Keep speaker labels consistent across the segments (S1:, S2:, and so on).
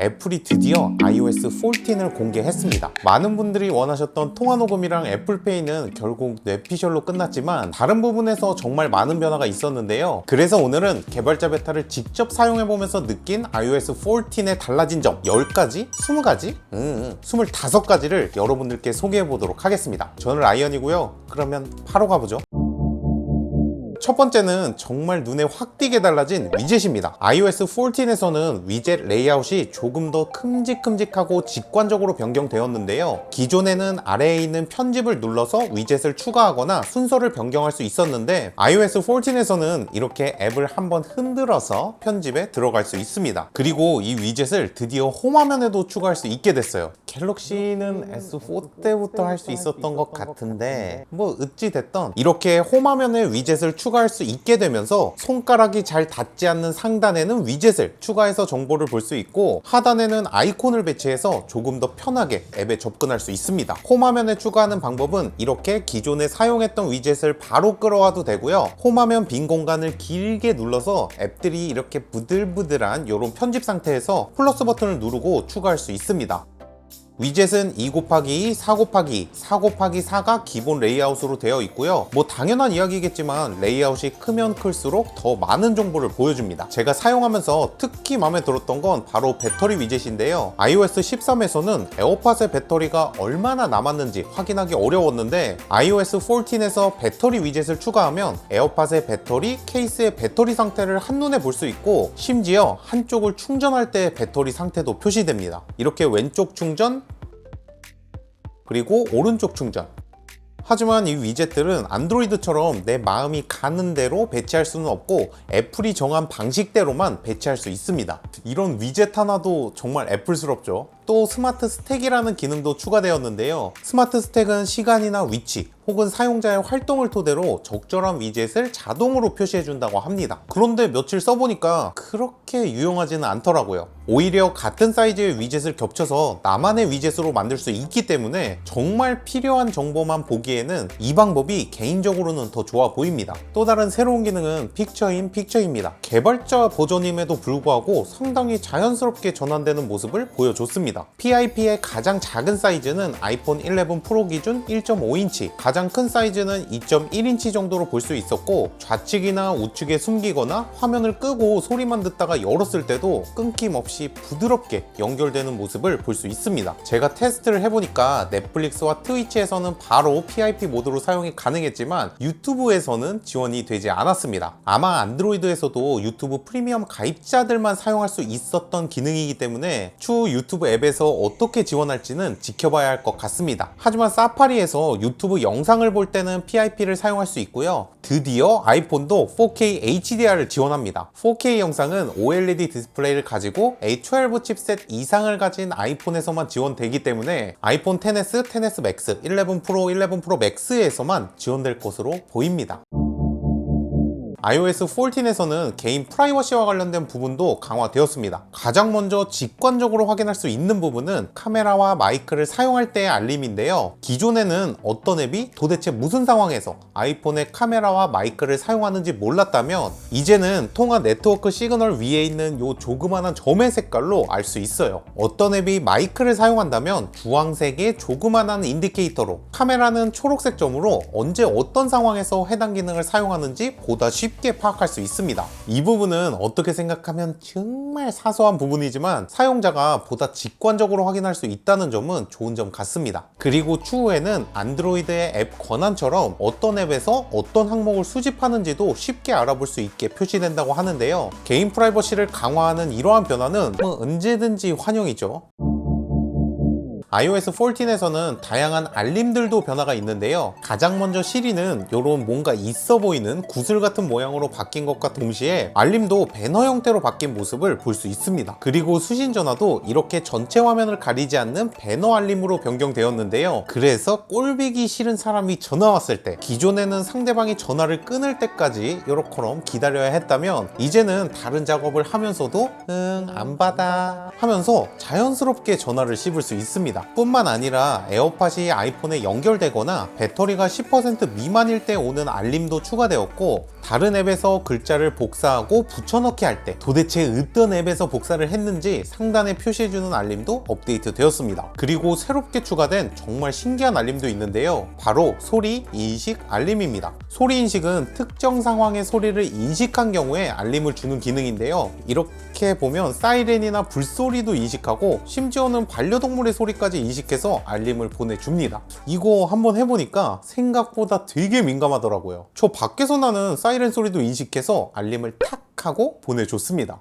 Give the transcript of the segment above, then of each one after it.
S1: 애플이 드디어 iOS 14을 공개했습니다. 많은 분들이 원하셨던 통화 녹음이랑 애플페이는 결국 뇌피셜로 끝났지만 다른 부분에서 정말 많은 변화가 있었는데요. 그래서 오늘은 개발자 베타를 직접 사용해보면서 느낀 iOS 14의 달라진 점 10가지? 20가지? 25가지를 여러분들께 소개해보도록 하겠습니다. 저는 라이언이고요. 그러면 바로 가보죠. 첫 번째는 정말 눈에 확 띄게 달라진 위젯입니다. iOS 14에서는 위젯 레이아웃이 조금 더 큼직큼직하고 직관적으로 변경되었는데요. 기존에는 아래에 있는 편집을 눌러서 위젯을 추가하거나 순서를 변경할 수 있었는데 iOS 14에서는 이렇게 앱을 한번 흔들어서 편집에 들어갈 수 있습니다. 그리고 이 위젯을 드디어 홈화면에도 추가할 수 있게 됐어요. 갤럭시는 S4 때부터 할 수 있었던 것 같은데 뭐 어찌됐던 이렇게 홈화면에 위젯을 추가할 수 있게 되면서 손가락이 잘 닿지 않는 상단에는 위젯을 추가해서 정보를 볼 수 있고 하단에는 아이콘을 배치해서 조금 더 편하게 앱에 접근할 수 있습니다. 홈화면에 추가하는 방법은 이렇게 기존에 사용했던 위젯을 바로 끌어와도 되고요. 홈화면 빈 공간을 길게 눌러서 앱들이 이렇게 부들부들한 이런 편집 상태에서 플러스 버튼을 누르고 추가할 수 있습니다. 위젯은 2 곱하기 2, 4 곱하기 2, 4 곱하기 4가 기본 레이아웃으로 되어 있고요. 뭐 당연한 이야기겠지만 레이아웃이 크면 클수록 더 많은 정보를 보여줍니다. 제가 사용하면서 특히 마음에 들었던 건 바로 배터리 위젯인데요. iOS 13에서는 에어팟의 배터리가 얼마나 남았는지 확인하기 어려웠는데 iOS 14에서 배터리 위젯을 추가하면 에어팟의 배터리, 케이스의 배터리 상태를 한눈에 볼 수 있고 심지어 한쪽을 충전할 때 배터리 상태도 표시됩니다. 이렇게 왼쪽 충전, 그리고 오른쪽 충전. 하지만 이 위젯들은 안드로이드처럼 내 마음이 가는 대로 배치할 수는 없고 애플이 정한 방식대로만 배치할 수 있습니다. 이런 위젯 하나도 정말 애플스럽죠. 또 스마트 스택이라는 기능도 추가되었는데요. 스마트 스택은 시간이나 위치 혹은 사용자의 활동을 토대로 적절한 위젯을 자동으로 표시해준다고 합니다. 그런데 며칠 써보니까 그렇게 유용하지는 않더라고요. 오히려 같은 사이즈의 위젯을 겹쳐서 나만의 위젯으로 만들 수 있기 때문에 정말 필요한 정보만 보기에는 이 방법이 개인적으로는 더 좋아 보입니다. 또 다른 새로운 기능은 픽처인 픽처입니다. 개발자 버전임에도 불구하고 상당히 자연스럽게 전환되는 모습을 보여줬습니다. PIP의 가장 작은 사이즈는 아이폰 11 프로 기준 1.5인치, 가장 큰 사이즈는 2.1인치 정도로 볼 수 있었고 좌측이나 우측에 숨기거나 화면을 끄고 소리만 듣다가 열었을 때도 끊김없이 부드럽게 연결되는 모습을 볼 수 있습니다. 제가 테스트를 해보니까 넷플릭스와 트위치에서는 바로 PIP 모드로 사용이 가능했지만 유튜브에서는 지원이 되지 않았습니다. 아마 안드로이드에서도 유튜브 프리미엄 가입자들만 사용할 수 있었던 기능이기 때문에 추후 유튜브 앱에서 어떻게 지원할지는 지켜봐야 할 것 같습니다. 하지만 사파리에서 유튜브 영상을 볼 때는 PIP를 사용할 수 있고요. 드디어 아이폰도 4K HDR을 지원합니다. 4K 영상은 OLED 디스플레이를 가지고 A12 칩셋 이상을 가진 아이폰에서만 지원되기 때문에 아이폰 XS, XS Max, 11 프로, 11 프로 맥스에서만 지원될 것으로 보입니다. iOS 14에서는 개인 프라이버시와 관련된 부분도 강화되었습니다. 가장 먼저 직관적으로 확인할 수 있는 부분은 카메라와 마이크를 사용할 때의 알림인데요. 기존에는 어떤 앱이 도대체 무슨 상황에서 아이폰의 카메라와 마이크를 사용하는지 몰랐다면 이제는 통화 네트워크 시그널 위에 있는 이 조그만한 점의 색깔로 알 수 있어요. 어떤 앱이 마이크를 사용한다면 주황색의 조그만한 인디케이터로, 카메라는 초록색 점으로 언제 어떤 상황에서 해당 기능을 사용하는지 보다 쉽게 파악할 수 있습니다. 이 부분은 어떻게 생각하면 정말 사소한 부분이지만 사용자가 보다 직관적으로 확인할 수 있다는 점은 좋은 점 같습니다. 그리고 추후에는 안드로이드의 앱 권한처럼 어떤 앱에서 어떤 항목을 수집하는지도 쉽게 알아볼 수 있게 표시된다고 하는데요. 개인 프라이버시를 강화하는 이러한 변화는 언제든지 환영이죠. iOS 14에서는 다양한 알림들도 변화가 있는데요. 가장 먼저 시리는 이런 뭔가 있어 보이는 구슬 같은 모양으로 바뀐 것과 동시에 알림도 배너 형태로 바뀐 모습을 볼 수 있습니다. 그리고 수신 전화도 이렇게 전체 화면을 가리지 않는 배너 알림으로 변경되었는데요. 그래서 꼴보기 싫은 사람이 전화 왔을 때 기존에는 상대방이 전화를 끊을 때까지 요렇게럼 기다려야 했다면 이제는 다른 작업을 하면서도 안 받아 하면서 자연스럽게 전화를 씹을 수 있습니다. 뿐만 아니라 에어팟이 아이폰에 연결되거나 배터리가 10% 미만일 때 오는 알림도 추가되었고 다른 앱에서 글자를 복사하고 붙여넣기 할 때 도대체 어떤 앱에서 복사를 했는지 상단에 표시해주는 알림도 업데이트 되었습니다. 그리고 새롭게 추가된 정말 신기한 알림도 있는데요. 바로 소리 인식 알림입니다. 소리 인식은 특정 상황의 소리를 인식한 경우에 알림을 주는 기능인데요. 이렇게 보면 사이렌이나 불소리도 인식하고 심지어는 반려동물의 소리까지 인식해서 알림을 보내줍니다. 이거 한번 해보니까 생각보다 되게 민감하더라고요. 저 밖에서 나는 사이렌 소리도 인식해서 알림을 탁 하고 보내줬습니다.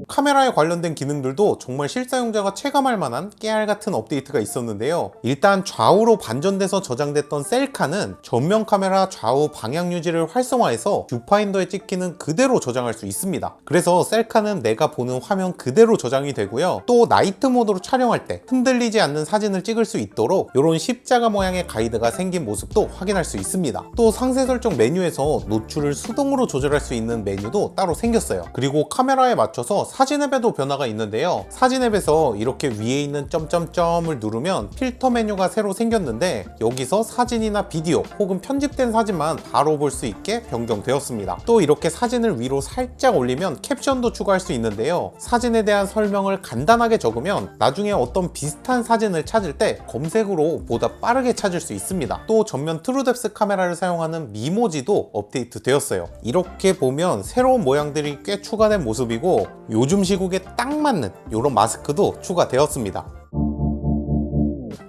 S1: 카메라에 관련된 기능들도 정말 실사용자가 체감할 만한 깨알같은 업데이트가 있었는데요. 일단 좌우로 반전돼서 저장됐던 셀카는 전면 카메라 좌우 방향 유지를 활성화해서 뷰파인더에 찍히는 그대로 저장할 수 있습니다. 그래서 셀카는 내가 보는 화면 그대로 저장이 되고요. 또 나이트 모드로 촬영할 때 흔들리지 않는 사진을 찍을 수 있도록 이런 십자가 모양의 가이드가 생긴 모습도 확인할 수 있습니다. 또 상세 설정 메뉴에서 노출을 수동으로 조절할 수 있는 메뉴도 따로 생겼어요. 그리고 카메라에 맞춰서 사진 앱에도 변화가 있는데요. 사진 앱에서 이렇게 위에 있는 점점점을 누르면 필터 메뉴가 새로 생겼는데 여기서 사진이나 비디오 혹은 편집된 사진만 바로 볼 수 있게 변경되었습니다. 또 이렇게 사진을 위로 살짝 올리면 캡션도 추가할 수 있는데요. 사진에 대한 설명을 간단하게 적으면 나중에 어떤 비슷한 사진을 찾을 때 검색으로 보다 빠르게 찾을 수 있습니다. 또 전면 트루뎁스 카메라를 사용하는 미모지도 업데이트 되었어요. 이렇게 보면 새로운 모양들이 꽤 추가된 모습이고 요즘 시국에 딱 맞는 이런 마스크도 추가되었습니다.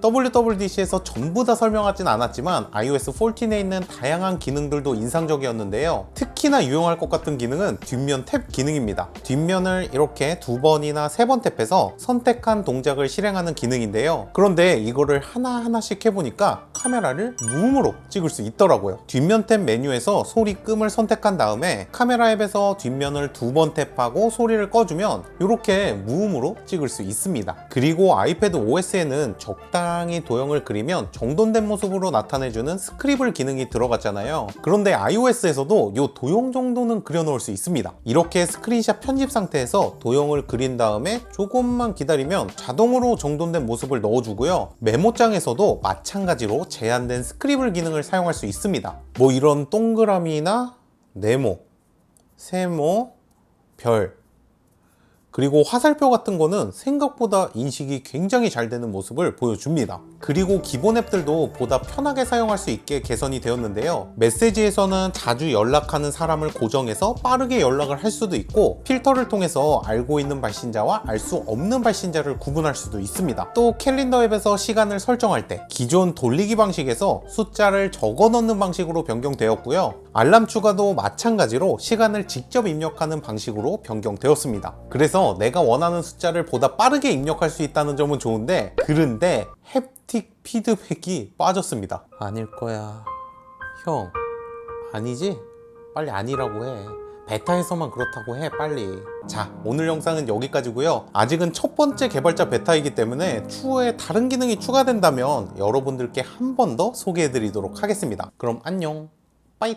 S1: WWDC에서 전부 다 설명하진 않았지만 iOS 14에 있는 다양한 기능들도 인상적이었는데요. 특히나 유용할 것 같은 기능은 뒷면 탭 기능입니다. 뒷면을 이렇게 2번이나 3번 탭해서 선택한 동작을 실행하는 기능인데요. 그런데 이거를 하나하나씩 해보니까 카메라를 무음으로 찍을 수 있더라고요. 뒷면 탭 메뉴에서 소리 끔을 선택한 다음에 카메라 앱에서 뒷면을 2번 탭하고 소리를 꺼주면 이렇게 무음으로 찍을 수 있습니다. 그리고 아이패드 OS에는 적당히 도형을 그리면 정돈된 모습으로 나타내주는 스크리블 기능이 들어갔잖아요. 그런데 iOS에서도 이 도형 정도는 그려놓을 수 있습니다. 이렇게 스크린샷 편집 상태에서 도형을 그린 다음에 조금만 기다리면 자동으로 정돈된 모습을 넣어주고요. 메모장에서도 마찬가지로 제한된 스크리블 기능을 사용할 수 있습니다. 뭐 이런 동그라미나 네모, 세모, 별, 그리고 화살표 같은 거는 생각보다 인식이 굉장히 잘 되는 모습을 보여줍니다. 그리고 기본 앱들도 보다 편하게 사용할 수 있게 개선이 되었는데요. 메시지에서는 자주 연락하는 사람을 고정해서 빠르게 연락을 할 수도 있고, 필터를 통해서 알고 있는 발신자와 알 수 없는 발신자를 구분할 수도 있습니다. 또 캘린더 앱에서 시간을 설정할 때 기존 돌리기 방식에서 숫자를 적어 넣는 방식으로 변경되었고요. 알람 추가도 마찬가지로 시간을 직접 입력하는 방식으로 변경되었습니다. 그래서 내가 원하는 숫자를 보다 빠르게 입력할 수 있다는 점은 좋은데, 그런데 햅틱 피드백이 빠졌습니다. 아닐 거야. 형, 아니지? 빨리 아니라고 해. 베타에서만 그렇다고 해, 빨리. 자, 오늘 영상은 여기까지고요. 아직은 첫 번째 개발자 베타이기 때문에 추후에 다른 기능이 추가된다면 여러분들께 한 번 더 소개해 드리도록 하겠습니다. 그럼 안녕. 빠이.